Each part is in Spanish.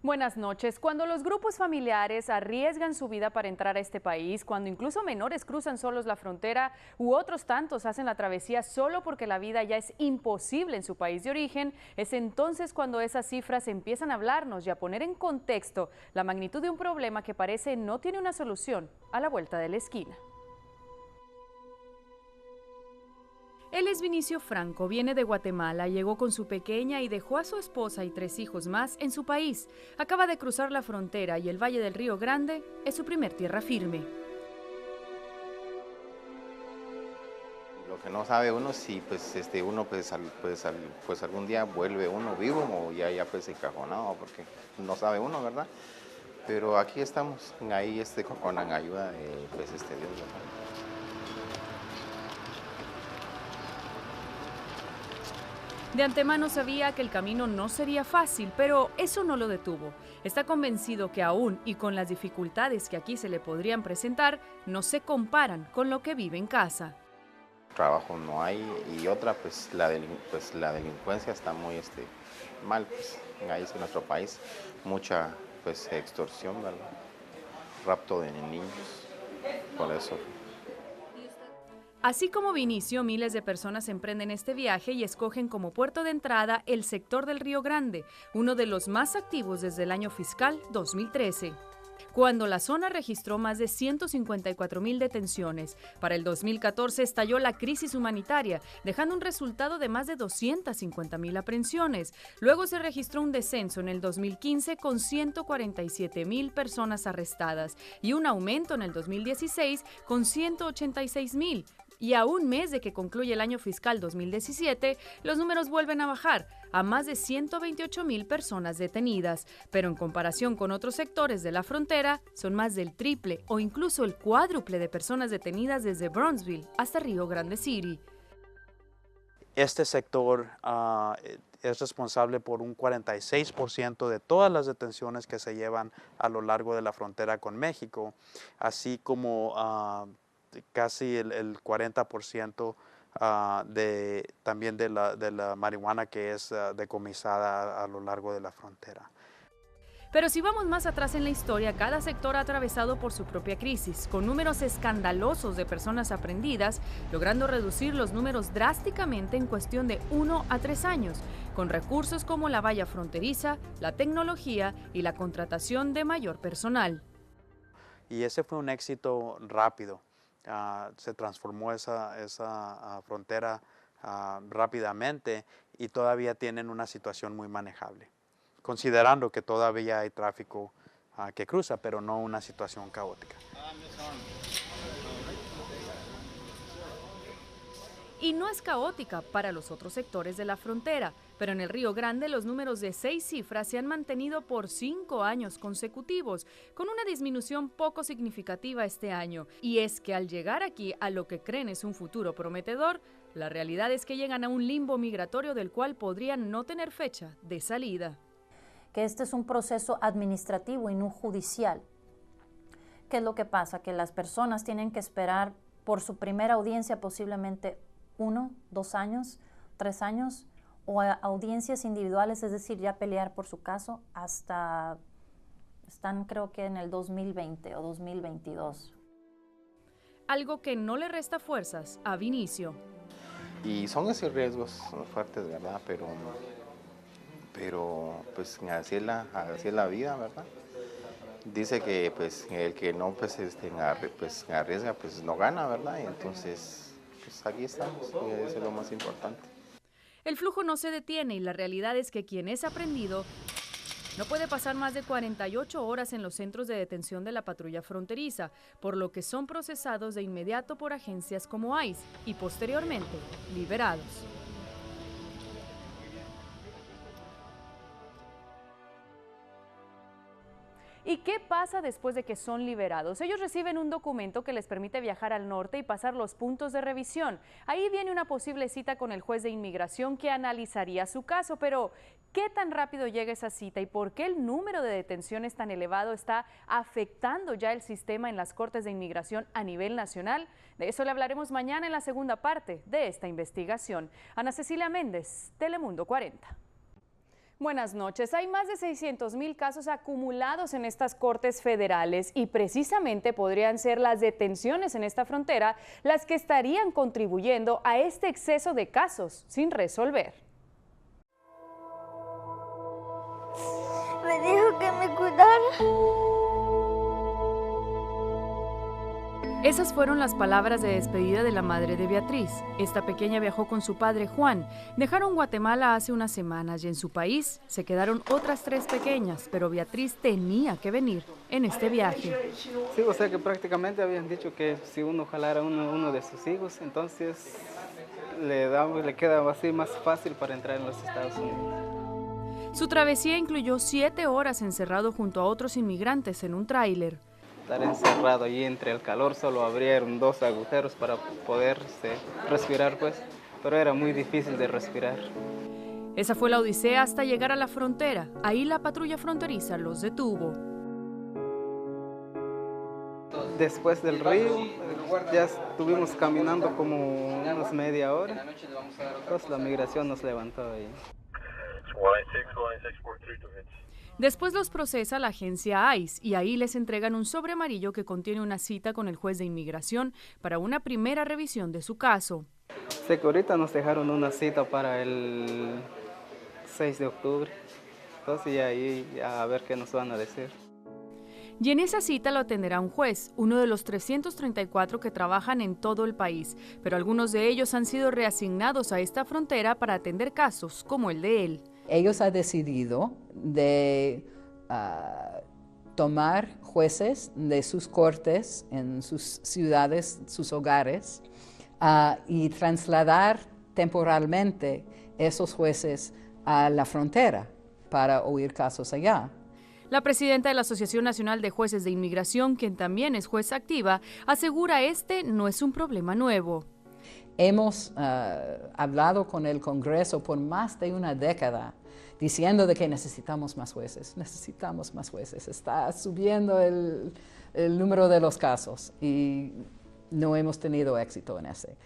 Buenas noches. Cuando los grupos familiares arriesgan su vida para entrar a este país, cuando incluso menores cruzan solos la frontera u otros tantos hacen la travesía solo porque la vida ya es imposible en su país de origen, es entonces cuando esas cifras empiezan a hablarnos y a poner en contexto la magnitud de un problema que parece no tiene una solución a la vuelta de la esquina. Él es Vinicio Franco, viene de Guatemala, llegó con su pequeña y dejó a su esposa y 3 hijos más en su país. Acaba de cruzar la frontera y el Valle del Río Grande es su primer tierra firme. Lo que no sabe uno si uno algún día vuelve uno vivo o ya pues encajonado, porque no sabe uno, ¿verdad? Pero aquí estamos, ahí con la ayuda de Dios, ¿verdad? De antemano sabía que el camino no sería fácil, pero eso no lo detuvo. Está convencido que aún y con las dificultades que aquí se le podrían presentar, no se comparan con lo que vive en casa. Trabajo no hay y otra, pues la delincuencia está muy mal, pues ahí en nuestro país, mucha pues extorsión, ¿verdad? Rapto de niños, por eso. Así como Vinicio, miles de personas emprenden este viaje y escogen como puerto de entrada el sector del Río Grande, uno de los más activos desde el año fiscal 2013. Cuando la zona registró más de 154,000 detenciones, para el 2014 estalló la crisis humanitaria, dejando un resultado de más de 250,000 aprehensiones. Luego se registró un descenso en el 2015 con 147,000 personas arrestadas y un aumento en el 2016 con 186,000. Y a un mes de que concluye el año fiscal 2017, los números vuelven a bajar a más de 128,000 personas detenidas, pero en comparación con otros sectores de la frontera, son más del triple o incluso el cuádruple de personas detenidas desde Brownsville hasta Río Grande City. Este sector es responsable por un 46% de todas las detenciones que se llevan a lo largo de la frontera con México, así como casi el 40% también de la marihuana que es decomisada a lo largo de la frontera. Pero si vamos más atrás en la historia, cada sector ha atravesado por su propia crisis, con números escandalosos de personas aprehendidas, logrando reducir los números drásticamente en cuestión de 1 a 3 años, con recursos como la valla fronteriza, la tecnología y la contratación de mayor personal. Y ese fue un éxito rápido. Se transformó esa frontera rápidamente y todavía tienen una situación muy manejable, considerando que todavía hay tráfico que cruza, pero no una situación caótica. Y no es caótica para los otros sectores de la frontera, pero en el Río Grande los números de 6 cifras se han mantenido por 5 años consecutivos, con una disminución poco significativa este año. Y es que al llegar aquí a lo que creen es un futuro prometedor, la realidad es que llegan a un limbo migratorio del cual podrían no tener fecha de salida. Que este es un proceso administrativo y no judicial. ¿Qué es lo que pasa? Que las personas tienen que esperar por su primera audiencia posiblemente 1, 2 años, 3 años, o audiencias individuales, es decir, ya pelear por su caso hasta, están creo que en el 2020 o 2022. Algo que no le resta fuerzas a Vinicio. Y son esos riesgos fuertes, ¿verdad? Pero pues así es la vida, ¿verdad? Dice que pues el que no arriesga pues no gana, ¿verdad? Y entonces pues aquí estamos, y eso es lo más importante. El flujo no se detiene y la realidad es que quien es aprendido no puede pasar más de 48 horas en los centros de detención de la patrulla fronteriza, por lo que son procesados de inmediato por agencias como ICE y posteriormente liberados. ¿Y qué pasa después de que son liberados? Ellos reciben un documento que les permite viajar al norte y pasar los puntos de revisión. Ahí viene una posible cita con el juez de inmigración que analizaría su caso, pero ¿qué tan rápido llega esa cita y por qué el número de detenciones tan elevado está afectando ya el sistema en las cortes de inmigración a nivel nacional? De eso le hablaremos mañana en la segunda parte de esta investigación. Ana Cecilia Méndez, Telemundo 40. Buenas noches. Hay más de 600,000 casos acumulados en estas cortes federales y precisamente podrían ser las detenciones en esta frontera las que estarían contribuyendo a este exceso de casos sin resolver. Me dijo que me cuidara. Esas fueron las palabras de despedida de la madre de Beatriz. Esta pequeña viajó con su padre Juan. Dejaron Guatemala hace unas semanas y en su país se quedaron otras 3 pequeñas, pero Beatriz tenía que venir en este viaje. Sí, o sea que prácticamente habían dicho que si uno jalara uno de sus hijos, entonces le queda así más fácil para entrar en los Estados Unidos. Su travesía incluyó 7 horas encerrado junto a otros inmigrantes en un tráiler. Estar encerrado allí entre el calor, solo abrieron 2 agujeros para poder respirar, pues, pero era muy difícil de respirar. Esa fue la odisea hasta llegar a la frontera. Ahí la patrulla fronteriza los detuvo. Después del río, ya estuvimos caminando como unas media hora, entonces la migración nos levantó ahí. Después los procesa la agencia ICE y ahí les entregan un sobre amarillo que contiene una cita con el juez de inmigración para una primera revisión de su caso. Sé que ahorita nos dejaron una cita para el 6 de octubre, entonces ya ahí a ver qué nos van a decir. Y en esa cita lo atenderá un juez, uno de los 334 que trabajan en todo el país, pero algunos de ellos han sido reasignados a esta frontera para atender casos como el de él. Ellos han decidido de tomar jueces de sus cortes en sus ciudades, sus hogares, y trasladar temporalmente esos jueces a la frontera para oír casos allá. La presidenta de la Asociación Nacional de Jueces de Inmigración, quien también es jueza activa, asegura este no es un problema nuevo. Hemos hablado con el Congreso por más de una década diciendo de que necesitamos más jueces. Está subiendo el número de los casos y no hemos tenido éxito en ese.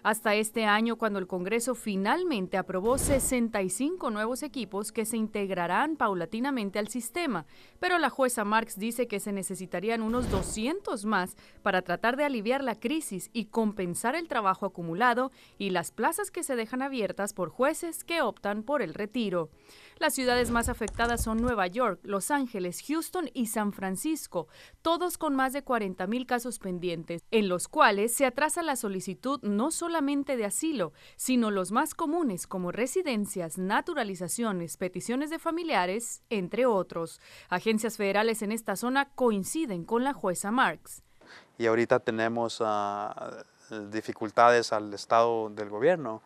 Hasta este año, cuando el Congreso finalmente aprobó 65 nuevos equipos que se integrarán paulatinamente al sistema, pero la jueza Marks dice que se necesitarían unos 200 más para tratar de aliviar la crisis y compensar el trabajo acumulado y las plazas que se dejan abiertas por jueces que optan por el retiro. Las ciudades más afectadas son Nueva York, Los Ángeles, Houston y San Francisco, todos con más de 40,000 casos pendientes, en los cuales se atrasa la solicitud no solamente de asilo, sino los más comunes como residencias, naturalizaciones, peticiones de familiares, entre otros. Agencias federales en esta zona coinciden con la jueza Marks. Y ahorita tenemos dificultades al estado del gobierno,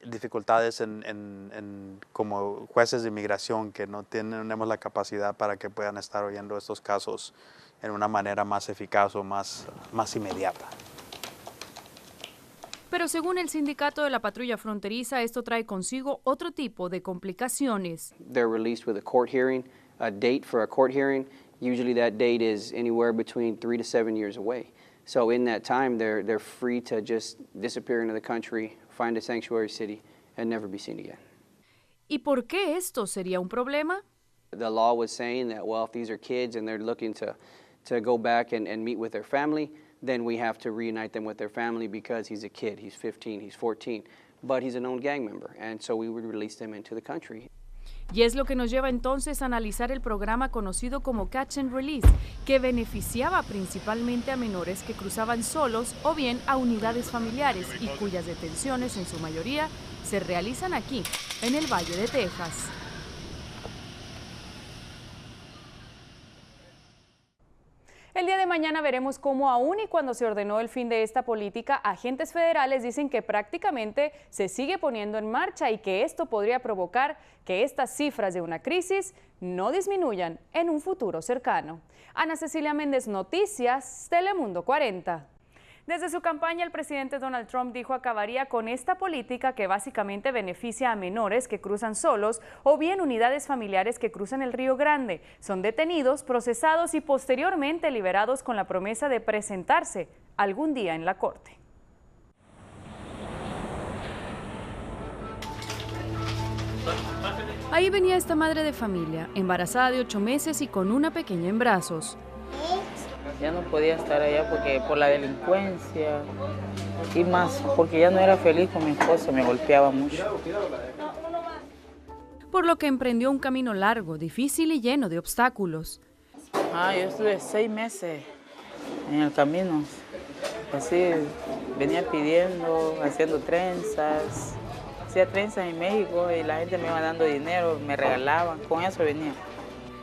dificultades como jueces de inmigración que no tenemos la capacidad para que puedan estar oyendo estos casos en una manera más eficaz o más inmediata. Pero según el sindicato de la patrulla fronteriza, esto trae consigo otro tipo de complicaciones. They're released with a court hearing, a date for a court hearing. Usually that date is anywhere between 3 to 7 years away. So in that time, they're free to just disappear into the country, find a sanctuary city, and never be seen again. ¿Y por qué esto sería un problema? The law was saying that, well, if these are kids and they're looking to go back and meet with their family, then we have to reunite them with their family because he's a kid, he's 15, he's 14, but he's a known gang member, and so we would release them into the country. Y es lo que nos lleva entonces a analizar el programa conocido como Catch and Release, que beneficiaba principalmente a menores que cruzaban solos o bien a unidades familiares y cuyas detenciones en su mayoría se realizan aquí, en el Valle de Texas. El día de mañana veremos cómo aún y cuando se ordenó el fin de esta política, agentes federales dicen que prácticamente se sigue poniendo en marcha y que esto podría provocar que estas cifras de una crisis no disminuyan en un futuro cercano. Ana Cecilia Méndez, Noticias, Telemundo 40. Desde su campaña, el presidente Donald Trump dijo acabaría con esta política que básicamente beneficia a menores que cruzan solos o bien unidades familiares que cruzan el Río Grande. Son detenidos, procesados y posteriormente liberados con la promesa de presentarse algún día en la corte. Ahí venía esta madre de familia, embarazada de 8 meses y con una pequeña en brazos. Ya no podía estar allá porque por la delincuencia y más porque ya no era feliz con mi esposo, me golpeaba mucho. Por lo que emprendió un camino largo, difícil y lleno de obstáculos. Yo estuve 6 meses en el camino, así venía pidiendo, haciendo trenzas, hacía trenzas en México y la gente me iba dando dinero, me regalaban, con eso venía.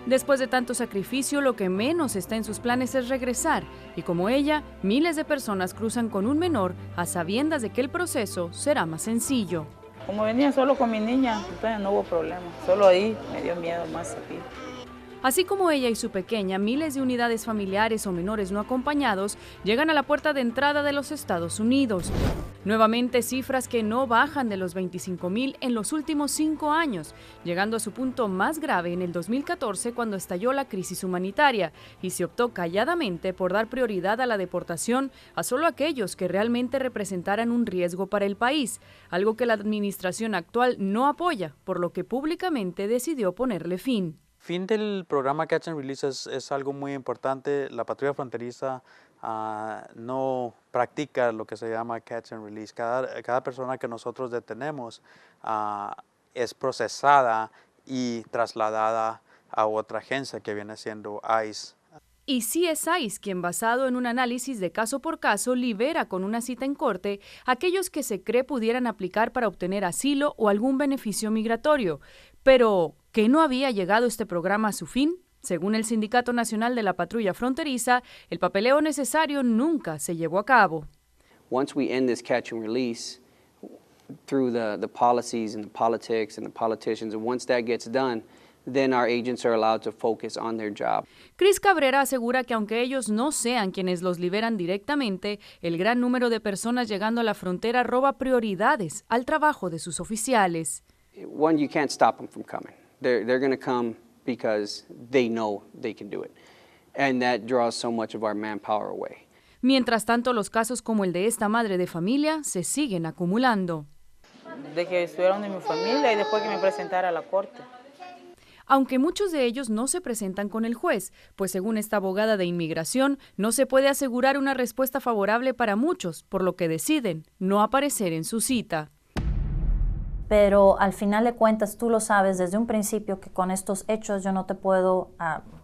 Después de tanto sacrificio, lo que menos está en sus planes es regresar, y como ella, miles de personas cruzan con un menor a sabiendas de que el proceso será más sencillo. Como venía solo con mi niña, entonces no hubo problema, solo ahí me dio miedo más aquí. Así como ella y su pequeña, miles de unidades familiares o menores no acompañados llegan a la puerta de entrada de los Estados Unidos. Nuevamente cifras que no bajan de los 25,000 en los últimos 5 años, llegando a su punto más grave en el 2014 cuando estalló la crisis humanitaria y se optó calladamente por dar prioridad a la deportación a solo aquellos que realmente representaran un riesgo para el país, algo que la administración actual no apoya, por lo que públicamente decidió ponerle fin. Fin del programa Catch and Release es algo muy importante. La patrulla fronteriza no practica lo que se llama Catch and Release. Cada persona que nosotros detenemos es procesada y trasladada a otra agencia que viene siendo ICE. Y sí es ICE quien, basado en un análisis de caso por caso, libera con una cita en corte a aquellos que se cree pudieran aplicar para obtener asilo o algún beneficio migratorio. Pero, ¿que no había llegado este programa a su fin? Según el Sindicato Nacional de la Patrulla Fronteriza, el papeleo necesario nunca se llevó a cabo. Once we end this catch and release, through the policies and the politics and the politicians, and once that gets done, then our agents are allowed to focus on their job. Chris Cabrera asegura que aunque ellos no sean quienes los liberan directamente, el gran número de personas llegando a la frontera roba prioridades al trabajo de sus oficiales. One, you can't stop them from coming. They're going to come because they know they can do it. And that draws so much of our manpower away. Mientras tanto, los casos como el de esta madre de familia se siguen acumulando. De que estuvieron en mi familia y después que me presentara a la corte. Aunque muchos de ellos no se presentan con el juez, pues según esta abogada de inmigración, no se puede asegurar una respuesta favorable para muchos, por lo que deciden no aparecer en su cita. Pero al final de cuentas, tú lo sabes desde un principio que con estos hechos yo no te puedo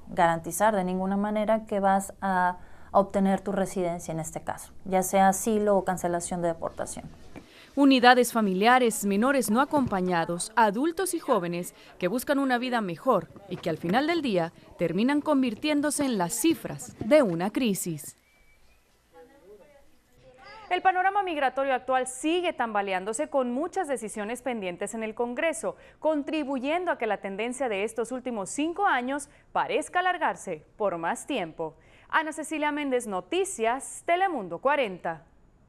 garantizar de ninguna manera que vas a obtener tu residencia en este caso, ya sea asilo o cancelación de deportación. Unidades familiares, menores no acompañados, adultos y jóvenes que buscan una vida mejor y que al final del día terminan convirtiéndose en las cifras de una crisis. El panorama migratorio actual sigue tambaleándose con muchas decisiones pendientes en el Congreso, contribuyendo a que la tendencia de estos últimos 5 años parezca alargarse por más tiempo. Ana Cecilia Méndez, Noticias, Telemundo 40.